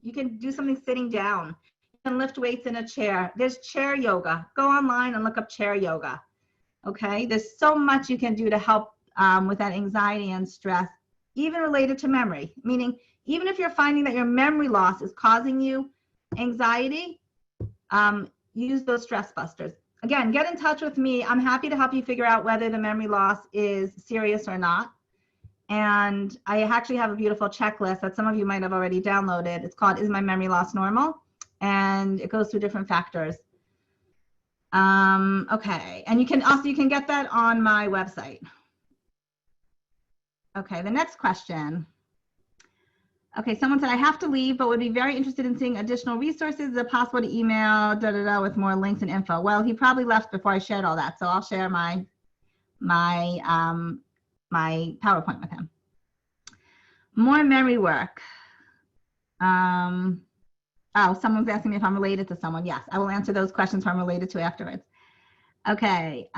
you can do something sitting down. You can lift weights in a chair. There's chair yoga. Go online and look up chair yoga. Okay, there's so much you can do to help with that anxiety and stress, even related to memory. Meaning, even if you're finding that your memory loss is causing you anxiety, use those stress busters. Again, get in touch with me. I'm happy to help you figure out whether the memory loss is serious or not. And I actually have a beautiful checklist that some of you might have already downloaded. It's called Is My Memory Loss Normal? And it goes through different factors. Okay, and you can get that on my website. Okay, the next question. Okay, someone said, I have to leave, but would be very interested in seeing additional resources. Is it possible to email with more links and info? Well, he probably left before I shared all that, so I'll share my PowerPoint with him. More memory work. Oh, someone's asking me if I'm related to someone. Yes, I will answer those questions who I'm related to afterwards. Okay.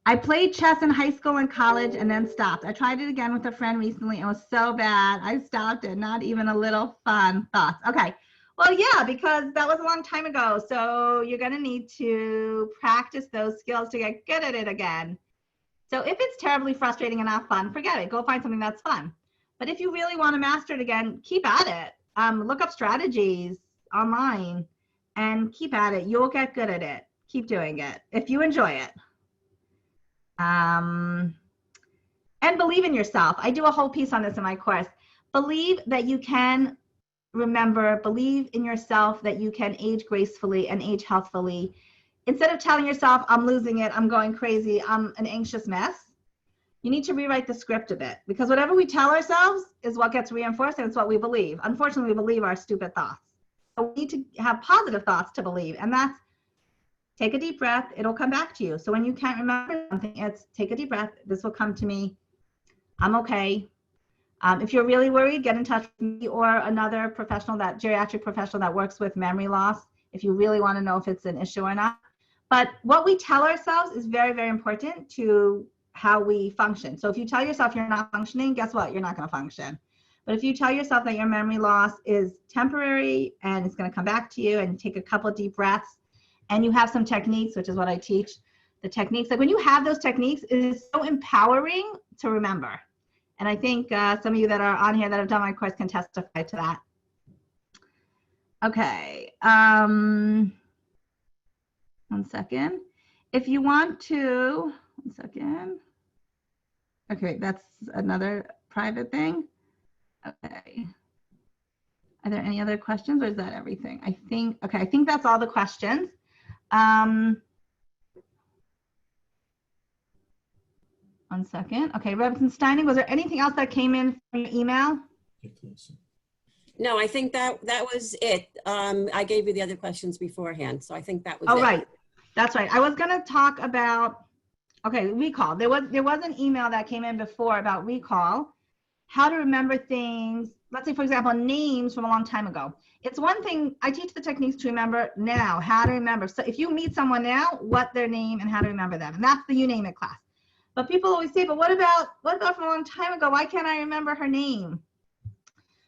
I played chess in high school and college and then stopped. I tried it again with a friend recently. It was so bad. I stopped it. Not even a little fun. Thoughts? Okay. Well, yeah, because that was a long time ago. So you're going to need to practice those skills to get good at it again. So if it's terribly frustrating and not fun, forget it. Go find something that's fun. But if you really want to master it again, keep at it. Look up strategies online and keep at it. You'll get good at it. Keep doing it if you enjoy it. And believe in yourself. I do a whole piece on this in my course. Believe that you can remember. Believe in yourself that you can age gracefully and age healthfully. Instead of telling yourself, I'm losing it, I'm going crazy, I'm an anxious mess, you need to rewrite the script a bit, because whatever we tell ourselves is what gets reinforced, and it's what we believe. Unfortunately, we believe our stupid thoughts. So we need to have positive thoughts to believe, and that's take a deep breath, it'll come back to you. So when you can't remember something, it's take a deep breath, this will come to me, I'm okay, If you're really worried, get in touch with me or another professional, that geriatric professional that works with memory loss, if you really want to know if it's an issue or not. But what we tell ourselves is very, very important to how we function. So if you tell yourself you're not functioning, guess what? You're not going to function. But if you tell yourself that your memory loss is temporary and it's going to come back to you, and take a couple deep breaths, and you have some techniques, which is what I teach, the techniques, like when you have those techniques, it is so empowering to remember. And I think some of you that are on here that have done my course can testify to that. Okay. One second. If you want to, one second. Okay, that's another private thing. Okay. Are there any other questions, or is that everything? I think that's all the questions. One second. Okay, Reverend Steining, was there anything else that came in from your email? No, I think that was it. I gave you the other questions beforehand, so I think that was it. Oh, right. That's right. I was going to talk about, okay, recall. There was an email that came in before about recall, how to remember things. Let's say, for example, names from a long time ago. It's one thing, I teach the techniques to remember now, how to remember. So if you meet someone now, what their name and how to remember them. And that's the You Name It class. But people always say, but what about from a long time ago? Why can't I remember her name?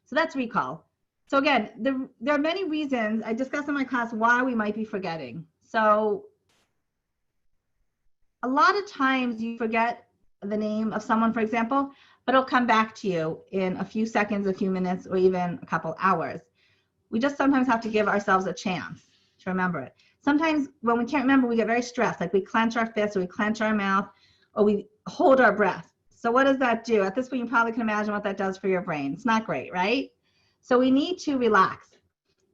So that's recall. So again, there are many reasons I discuss in my class why we might be forgetting. So a lot of times you forget the name of someone, for example, but it'll come back to you in a few seconds, a few minutes, or even a couple hours. We just sometimes have to give ourselves a chance to remember it. Sometimes when we can't remember, we get very stressed, like we clench our fists, or we clench our mouth, or we hold our breath. So what does that do? At this point, you probably can imagine what that does for your brain. It's not great, right? So we need to relax.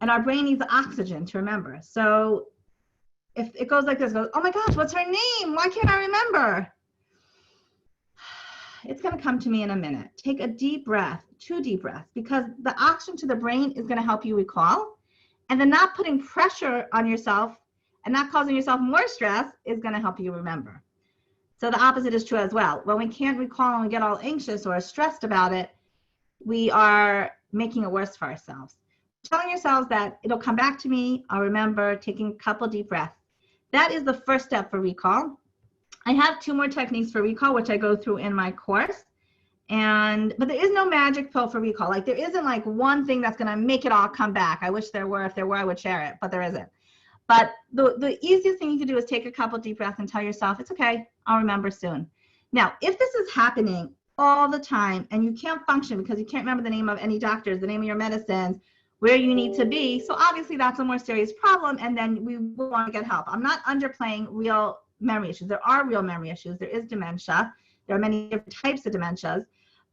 And our brain needs oxygen to remember. So if it goes like this, goes, oh my gosh, what's her name? Why can't I remember? It's going to come to me in a minute. Take a deep breath, 2 deep breaths, because the oxygen to the brain is going to help you recall. And then not putting pressure on yourself and not causing yourself more stress is going to help you remember. So the opposite is true as well. When we can't recall and we get all anxious or stressed about it, we are making it worse for ourselves. Telling yourselves that it'll come back to me, I'll remember, taking a couple deep breaths. That is the first step for recall. I have 2 more techniques for recall, which I go through in my course. But there is no magic pill for recall. Like there isn't like one thing that's gonna make it all come back. I wish there were. If there were, I would share it, but there isn't. But the easiest thing you can do is take a couple deep breaths and tell yourself, it's okay, I'll remember soon. Now, if this is happening all the time and you can't function because you can't remember the name of any doctors, the name of your medicines, where you need to be, so obviously that's a more serious problem, and then we will want to get help. I'm not underplaying real memory issues. There are real memory issues. There is dementia. There are many different types of dementias.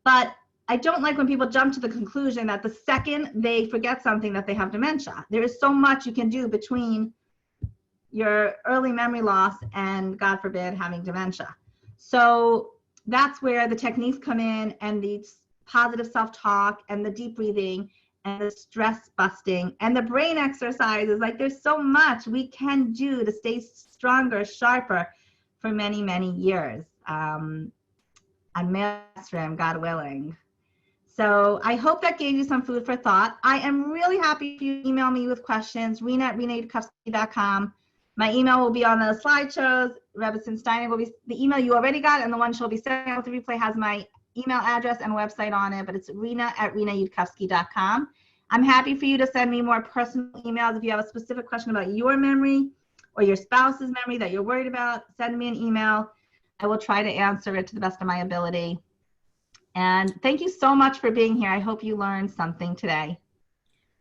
But I don't like when people jump to the conclusion that the second they forget something that they have dementia. There is so much you can do between your early memory loss and, God forbid, having dementia. So that's where the techniques come in, and the positive self-talk and the deep breathing and the stress busting and the brain exercises. Like there's so much we can do to stay stronger, sharper for many, many years. On Maelstrom, God willing. So I hope that gave you some food for thought. I am really happy if you email me with questions, rena@renayudkowski.com. My email will be on the slideshows. Rebbetzin Steining will be the email you already got, and the one she'll be sending out with the replay has my email address and website on it, but it's rena@renayudkowski.com. I'm happy for you to send me more personal emails. If you have a specific question about your memory or your spouse's memory that you're worried about, send me an email. I will try to answer it to the best of my ability. And thank you so much for being here. I hope you learned something today.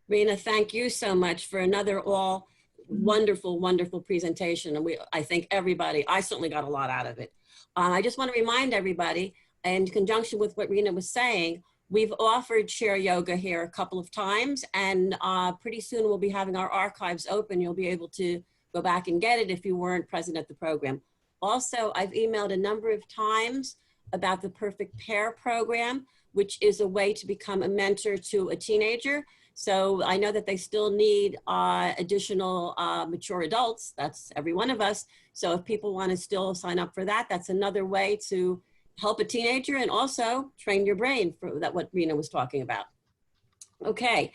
Rena, thank you so much for another all wonderful, wonderful presentation. And I think everybody, I certainly got a lot out of it. I just want to remind everybody, in conjunction with what Rena was saying, we've offered chair yoga here a couple of times, and pretty soon we'll be having our archives open. You'll be able to go back and get it if you weren't present at the program. Also, I've emailed a number of times about the Perfect Pair program, which is a way to become a mentor to a teenager. So I know that they still need additional mature adults. That's every one of us. So if people want to still sign up for that, that's another way to help a teenager and also train your brain for that, what Rena was talking about. Okay,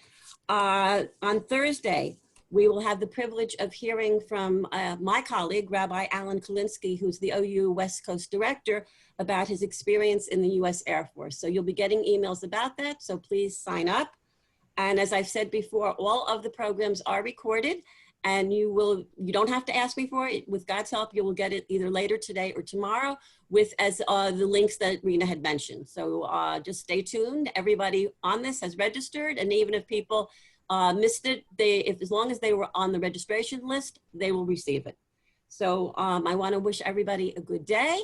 on Thursday, we will have the privilege of hearing from my colleague, Rabbi Alan Kalinsky, who's the OU West Coast Director, about his experience in the US Air Force. So you'll be getting emails about that, so please sign up. And as I've said before, all of the programs are recorded, and you don't have to ask me for it. With God's help, you will get it either later today or tomorrow with the links that Rena had mentioned. So just stay tuned. Everybody on this has registered, and even if people missed it, as long as they were on the registration list, they will receive it. So I want to wish everybody a good day.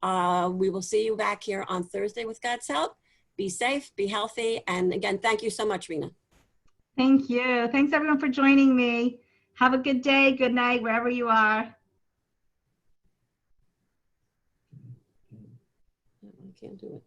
We will see you back here on Thursday with God's help. Be safe, be healthy, and again, thank you so much, Rena. Thank you. Thanks everyone for joining me. Have a good day, good night, wherever you are. I can't do it.